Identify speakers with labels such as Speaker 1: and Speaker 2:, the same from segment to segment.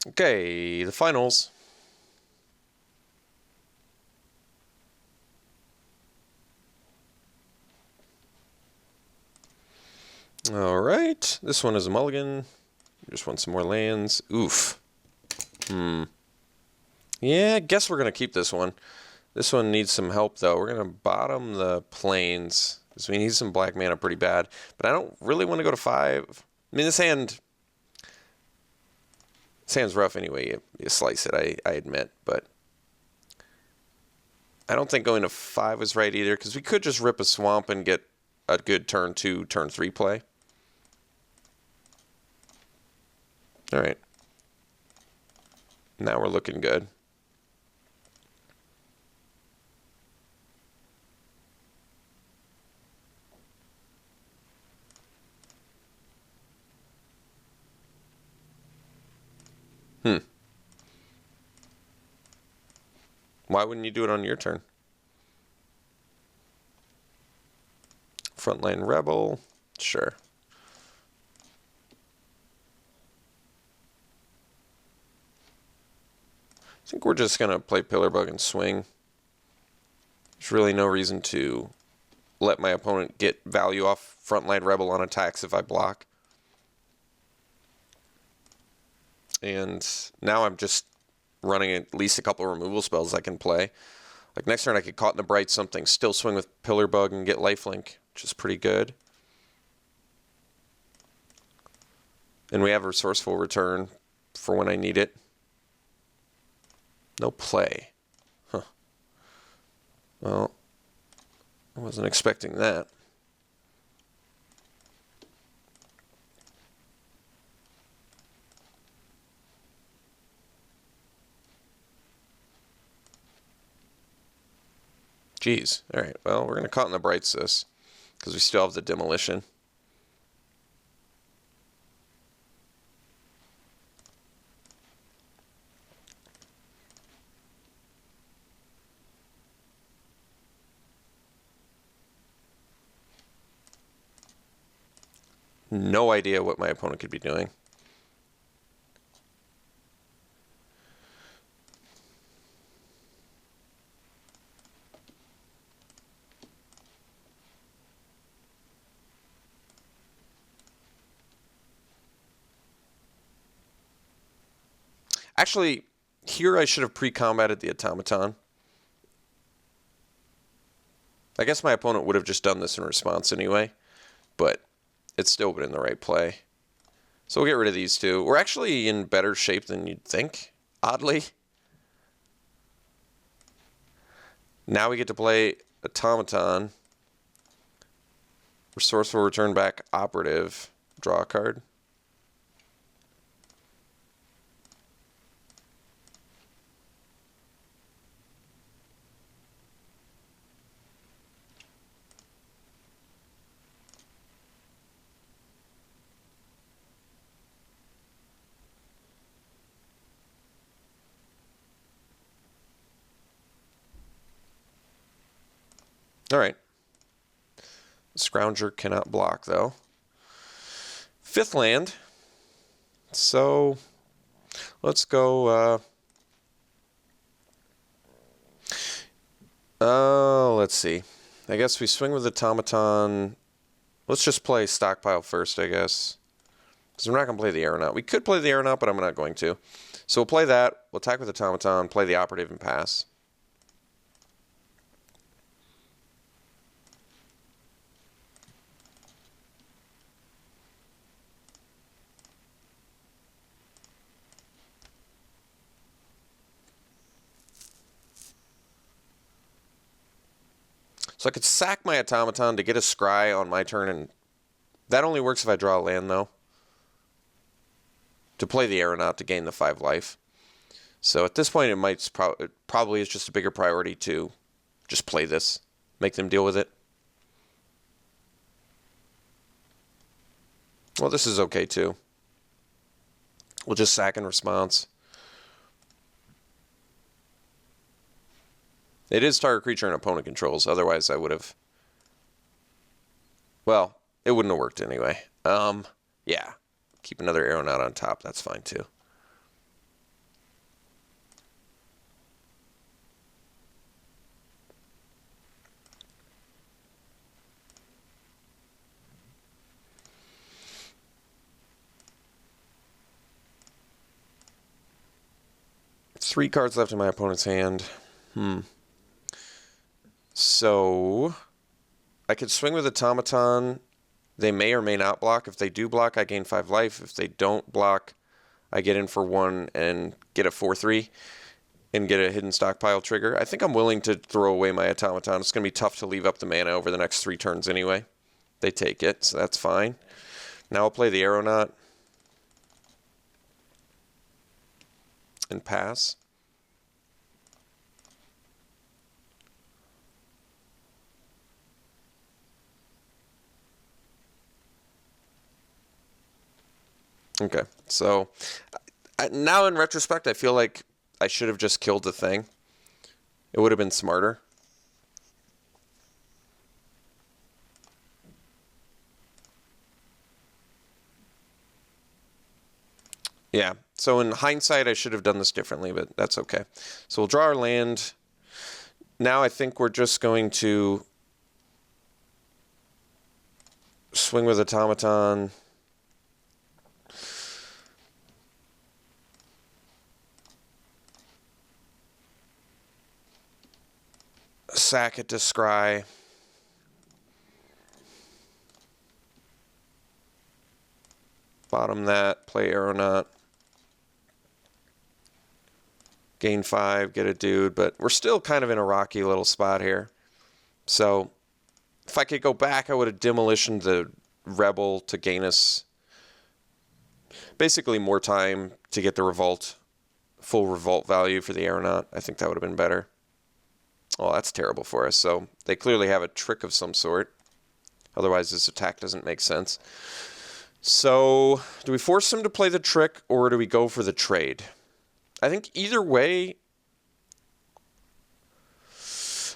Speaker 1: Okay, the finals. All right, this one is a mulligan. Just want some more lands. Oof. Yeah, I guess we're going to keep this one. This one needs some help, though. We're going to bottom the plains, because we need some black mana pretty bad. But I don't really want to go to 5. I mean, this hand's rough anyway. You slice it, I admit. But I don't think going to 5 is right either, because we could just rip a swamp and get a good turn 2, turn 3 play. All right. Now we're looking good. Why wouldn't you do it on your turn? Frontline Rebel. Sure. I think we're just going to play Pillarbug and swing. There's really no reason to let my opponent get value off Frontline Rebel on attacks if I block. And now I'm just running at least a couple of removal spells I can play. Like next turn I could Caught in the Bright something, still swing with Pillarbug and get lifelink, which is pretty good. And we have a Resourceful Return for when I need it. No play. Huh. Well, I wasn't expecting that. Jeez. All right. Well, we're going to Caught in the Brights this because we still have the Demolition. No idea what my opponent could be doing. Actually, here I should have pre-combated the Automaton. I guess my opponent would have just done this in response anyway, but it's still been in the right play. So we'll get rid of these two. We're actually in better shape than you'd think, oddly. Now we get to play Automaton. Resourceful Return back Operative. Draw a card. All right. Scrounger cannot block, though. 5th land. So let's go. Let's see. I guess we swing with Automaton. Let's just play Stockpile first, I guess. Because we're not going to play the Aeronaut. We could play the Aeronaut, but I'm not going to. So we'll play that. We'll attack with Automaton, play the Operative, and pass. So I could sack my Automaton to get a Scry on my turn, and that only works if I draw a land, though. To play the Aeronaut to gain the 5 life. So at this point, it probably is just a bigger priority to just play this, make them deal with it. Well, this is okay, too. We'll just sack in response. It is target creature and opponent controls. Otherwise, I would have... Well, it wouldn't have worked anyway. Yeah. Keep another Aeronaut on top. That's fine, too. 3 cards left in my opponent's hand. So I could swing with Automaton. They may or may not block. If they do block, I gain 5 life. If they don't block, I get in for 1 and get a 4/3 and get a hidden stockpile trigger. I think I'm willing to throw away my Automaton. It's going to be tough to leave up the mana over the next 3 turns anyway. They take it, so that's fine. Now I'll play the Aeronaut and pass. Okay, so now in retrospect, I feel like I should have just killed the thing. It would have been smarter. Yeah, so in hindsight, I should have done this differently, but that's okay. So we'll draw our land. Now I think we're just going to swing with Automaton. Sack it to scry. Bottom that, play Aeronaut. Gain 5, get a dude, but we're still kind of in a rocky little spot here. So if I could go back, I would have demolitioned the Rebel to gain us basically more time to get the Revolt, full Revolt value for the Aeronaut. I think that would have been better. Oh, that's terrible for us. So they clearly have a trick of some sort. Otherwise, this attack doesn't make sense. So do we force him to play the trick, or do we go for the trade? I think either way.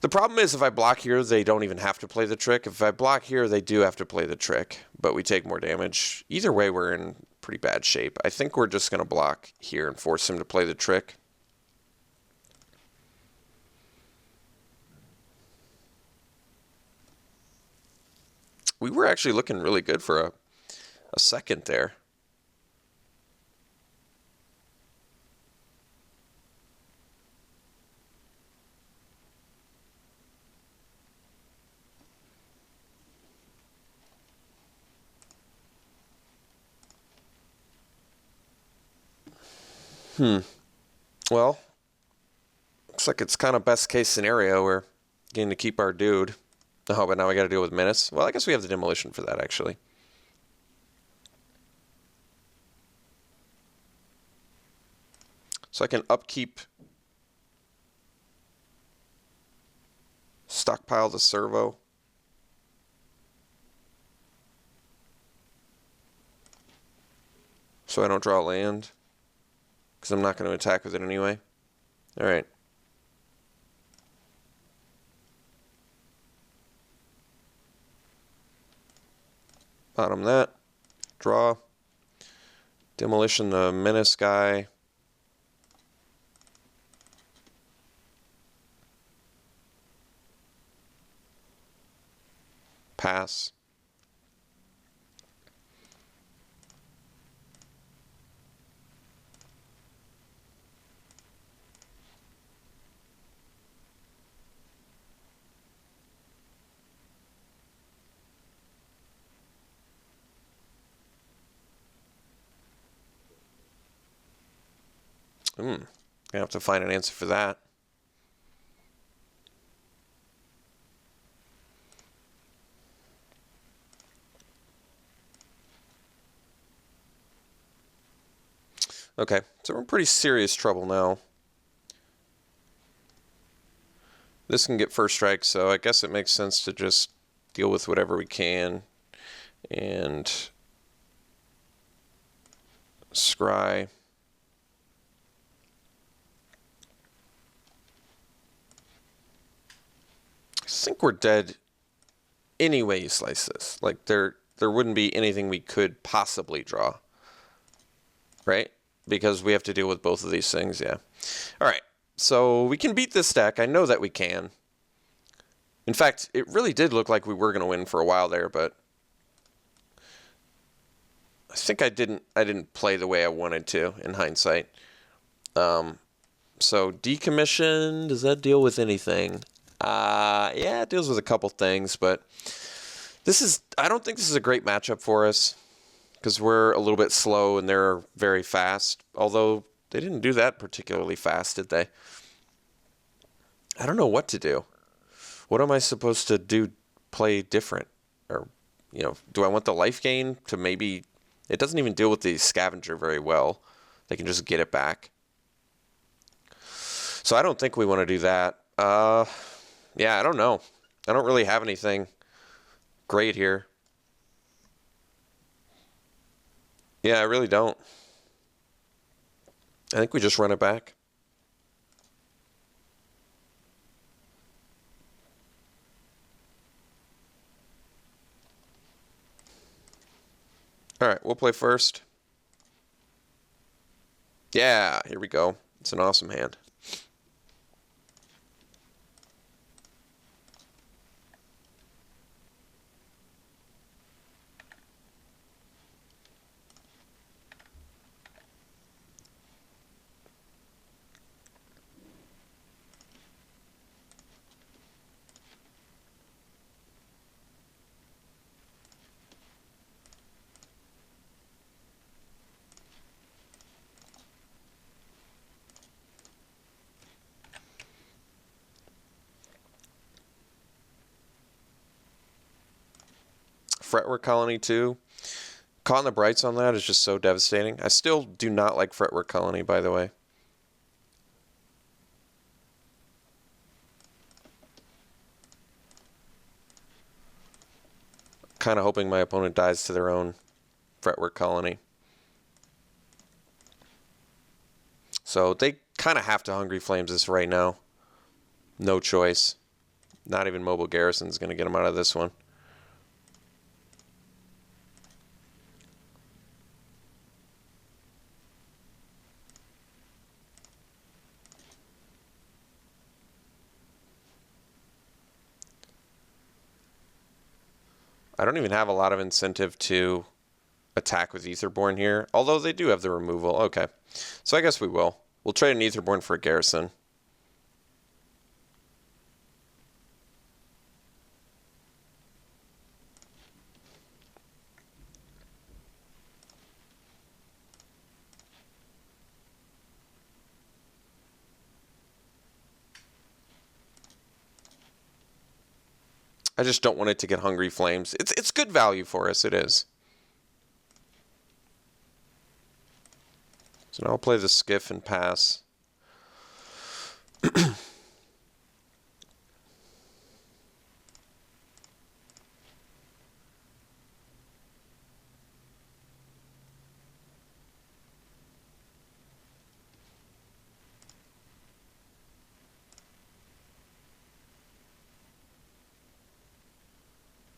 Speaker 1: The problem is if I block here, they don't even have to play the trick. If I block here, they do have to play the trick, but we take more damage. Either way, we're in pretty bad shape. I think we're just going to block here and force him to play the trick. We were actually looking really good for a second there. Well, looks like it's kind of best case scenario. We're getting to keep our dude. Oh, but now we got to deal with Menace. Well, I guess we have the demolition for that, actually. So I can upkeep, stockpile the servo. So I don't draw land, because I'm not going to attack with it anyway. All right. Bottom that. Draw. Demolition the Menace guy. Pass. I have to find an answer for that. Okay, so we're in pretty serious trouble now. This can get first strike, so I guess it makes sense to just deal with whatever we can. And scry. I think we're dead any way you slice this. Like, there wouldn't be anything we could possibly draw. Right? Because we have to deal with both of these things, yeah. Alright, so we can beat this deck. I know that we can. In fact, it really did look like we were going to win for a while there, but I think I didn't play the way I wanted to in hindsight. So decommission, does that deal with anything? Yeah, it deals with a couple things, but I don't think this is a great matchup for us because we're a little bit slow and they're very fast. Although they didn't do that particularly fast, did they? I don't know what to do. What am I supposed to do? Play different? Or, do I want the life gain to maybe... It doesn't even deal with the scavenger very well. They can just get it back. So I don't think we want to do that. Yeah, I don't know. I don't really have anything great here. Yeah, I really don't. I think we just run it back. All right, we'll play first. Yeah, here we go. It's an awesome hand. Fretwork Colony 2. Caught in the Brights on that is just so devastating. I still do not like Fretwork Colony, by the way. Kind of hoping my opponent dies to their own Fretwork Colony. So they kind of have to Hungry Flames this right now. No choice. Not even Mobile Garrison's going to get them out of this one. I don't even have a lot of incentive to attack with Aetherborn here, although they do have the removal. Okay, so I guess we will. We'll trade an Aetherborn for a Garrison. I just don't want it to get Hungry Flames. It's good value for us, it is. So now I'll play the Skiff and pass.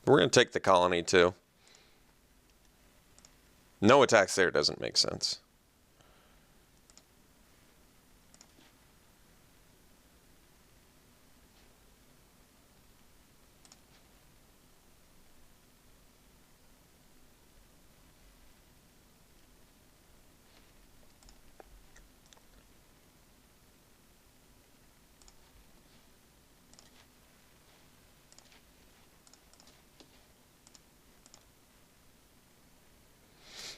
Speaker 1: We're going to take the colony, too. No attacks there doesn't make sense.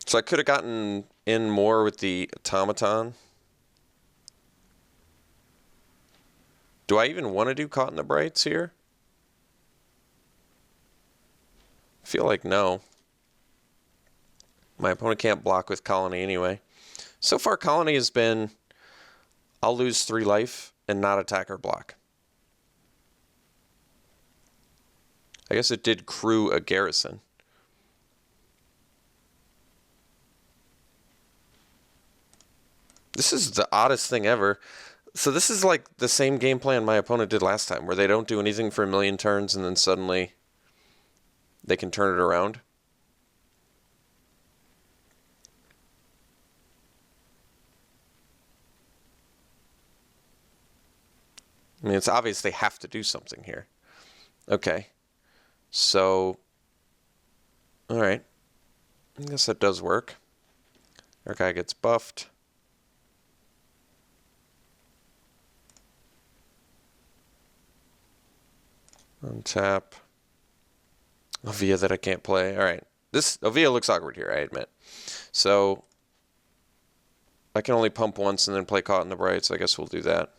Speaker 1: So I could have gotten in more with the automaton. Do I even want to do Caught in the Brights here? I feel like no. My opponent can't block with Colony anyway. So far, Colony has been, I'll lose 3 life and not attack or block. I guess it did crew a Garrison. This is the oddest thing ever. So this is like the same game plan my opponent did last time, where they don't do anything for a million turns and then suddenly they can turn it around. I mean, it's obvious they have to do something here. Okay. So, all right. I guess that does work. Our guy gets buffed. Untap. Ovia that I can't play. All right. This Ovia looks awkward here, I admit. So I can only pump once and then play Caught in the Bright, so I guess we'll do that.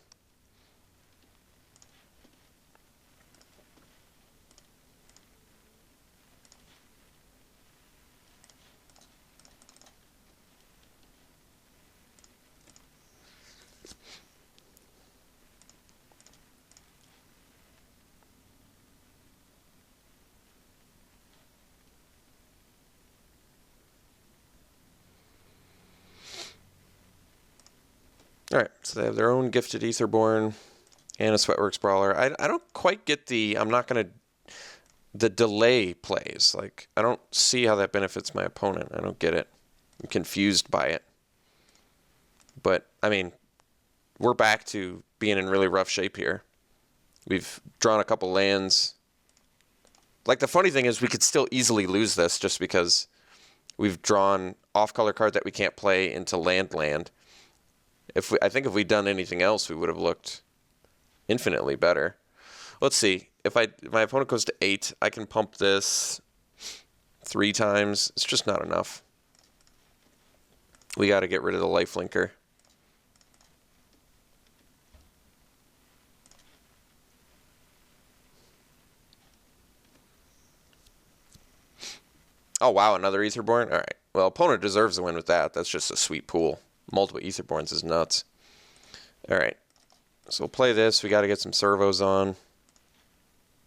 Speaker 1: Alright, so they have their own Gifted Aetherborn and a Sweatworks Brawler. I don't quite get the, the delay plays. Like, I don't see how that benefits my opponent. I don't get it. I'm confused by it. But, I mean, we're back to being in really rough shape here. We've drawn a couple lands. Like, the funny thing is we could still easily lose this just because we've drawn off-color card that we can't play into land. I think if we'd done anything else, we would have looked infinitely better. Let's see. If my opponent goes to 8, I can pump this 3 times. It's just not enough. We got to get rid of the lifelinker. Oh, wow, another Aetherborn? All right. Well, opponent deserves the win with that. That's just a sweet pool. Multiple Aetherborns is nuts. All right. So we'll play this. We got to get some servos on. At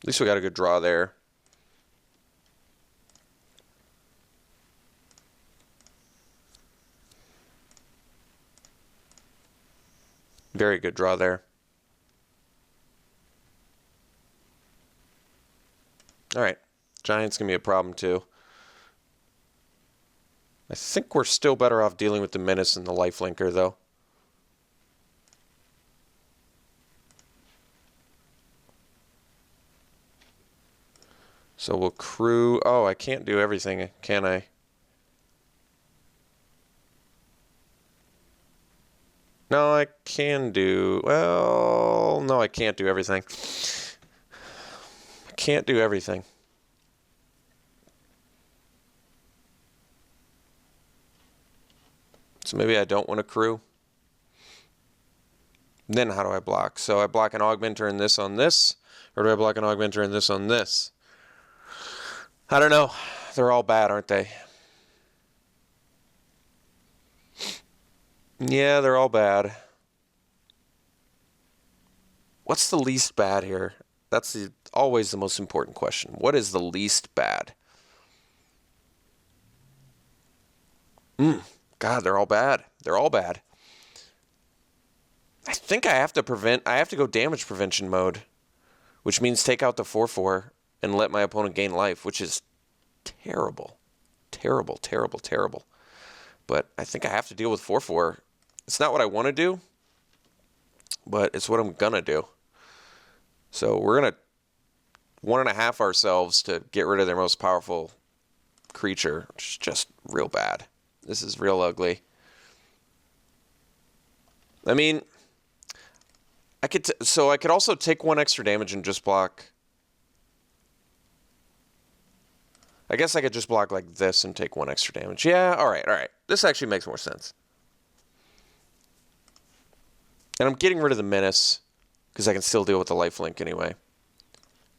Speaker 1: least we got a good draw there. Very good draw there. All right. Giant's going to be a problem too. I think we're still better off dealing with the Menace and the lifelinker, though. So we'll crew... Oh, I can't do everything, can I? No, I can do... Well, no, I can't do everything. I can't do everything. So maybe I don't want to crew. Then how do I block? So I block an augmenter and this on this, or do I block an augmenter and this on this? I don't know. They're all bad, aren't they? Yeah, they're all bad. What's the least bad here? That's always the most important question. What is the least bad? God, they're all bad. They're all bad. I think I have to go damage prevention mode, which means take out the 4/4 and let my opponent gain life, which is terrible. Terrible, terrible, terrible. But I think I have to deal with 4/4. It's not what I want to do, but it's what I'm going to do. So we're going to 1.5 ourselves to get rid of their most powerful creature, which is just real bad. This is real ugly. I mean, I could also take 1 extra damage and just block. I guess I could just block like this and take 1 extra damage. Yeah, all right. This actually makes more sense. And I'm getting rid of the Menace because I can still deal with the lifelink anyway.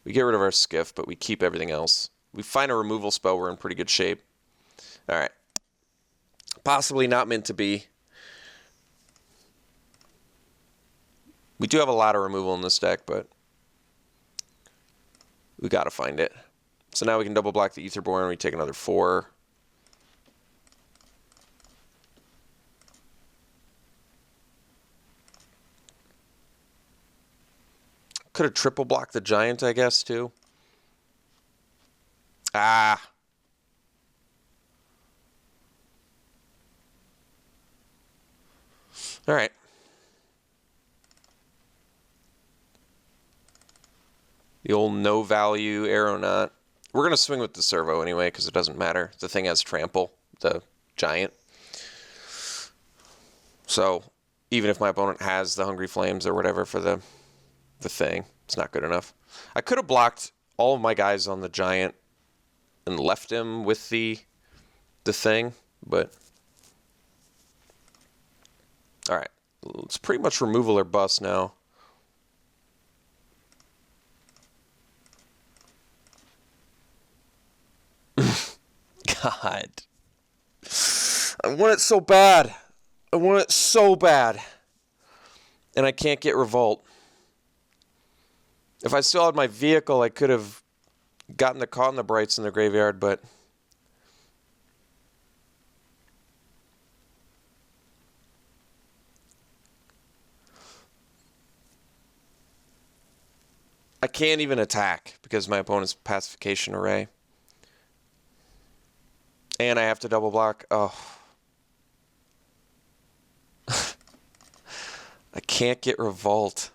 Speaker 1: We get rid of our Skiff, but we keep everything else. We find a removal spell, we're in pretty good shape. All right. Possibly not meant to be. We do have a lot of removal in this deck, but we got to find it. So now we can double block the Aetherborn. We take another 4. Could have triple blocked the Giant, I guess, too. Ah. All right. The old no value aeronaut. We're going to swing with the servo anyway because it doesn't matter. The thing has trample, the Giant. So even if my opponent has the Hungry Flames or whatever for the thing, it's not good enough. I could have blocked all of my guys on the giant and left him with the thing, but all right. It's pretty much removal or bust now. God. I want it so bad. I want it so bad. And I can't get Revolt. If I still had my vehicle, I could have gotten the Caught in the Brights in the graveyard, but I can't even attack because my opponent's Pacification Array. And I have to double block. Oh. I can't get Revolt.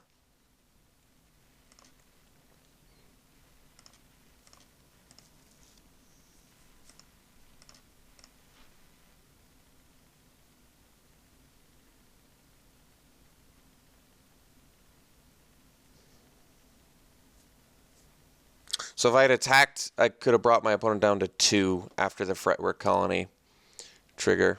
Speaker 1: So if I had attacked, I could have brought my opponent down to 2 after the Fretwork Colony trigger.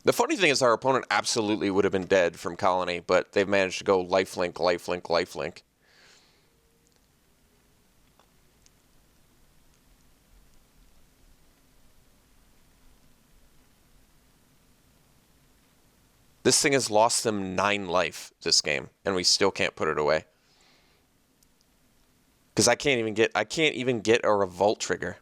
Speaker 1: The funny thing is our opponent absolutely would have been dead from Colony, but they've managed to go lifelink, lifelink, lifelink. This thing has lost them 9 life this game, and we still can't put it away. Because I can't even get a Revolt trigger.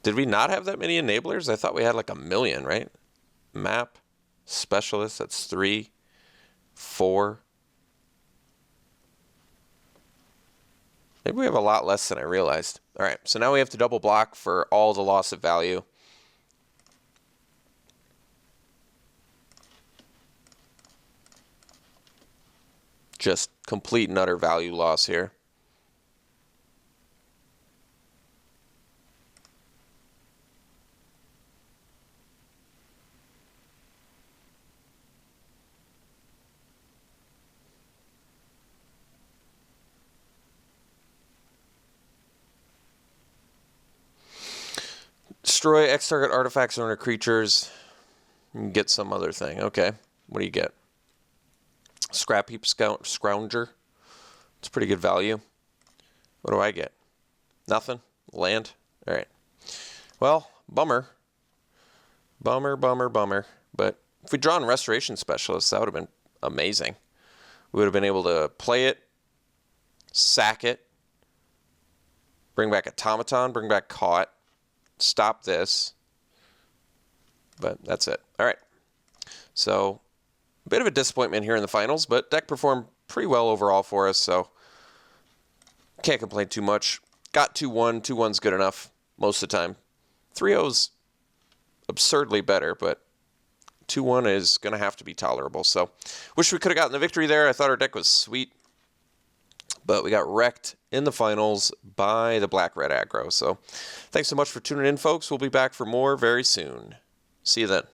Speaker 1: Did we not have that many enablers? I thought we had like 1,000,000, right? Map, Specialist, that's 3, 4. Maybe we have a lot less than I realized. All right, so now we have to double block for all the loss of value. Just complete and utter value loss here. Destroy X target artifacts or creatures. And get some other thing. Okay, what do you get? Scrap Heap Scrounger. It's pretty good value. What do I get? Nothing? Land? Alright. Well, bummer. Bummer, bummer, bummer. But if we'd drawn Restoration Specialists, that would have been amazing. We would have been able to play it, sack it, bring back Automaton, bring back Caught, stop this. But that's it. Alright. So bit of a disappointment here in the finals, but deck performed pretty well overall for us, so can't complain too much. Got 2-1. 2-1's good enough most of the time. 3-0's absurdly better, but 2-1 is going to have to be tolerable. So wish we could have gotten the victory there. I thought our deck was sweet, but we got wrecked in the finals by the black-red aggro. So thanks so much for tuning in, folks. We'll be back for more very soon. See you then.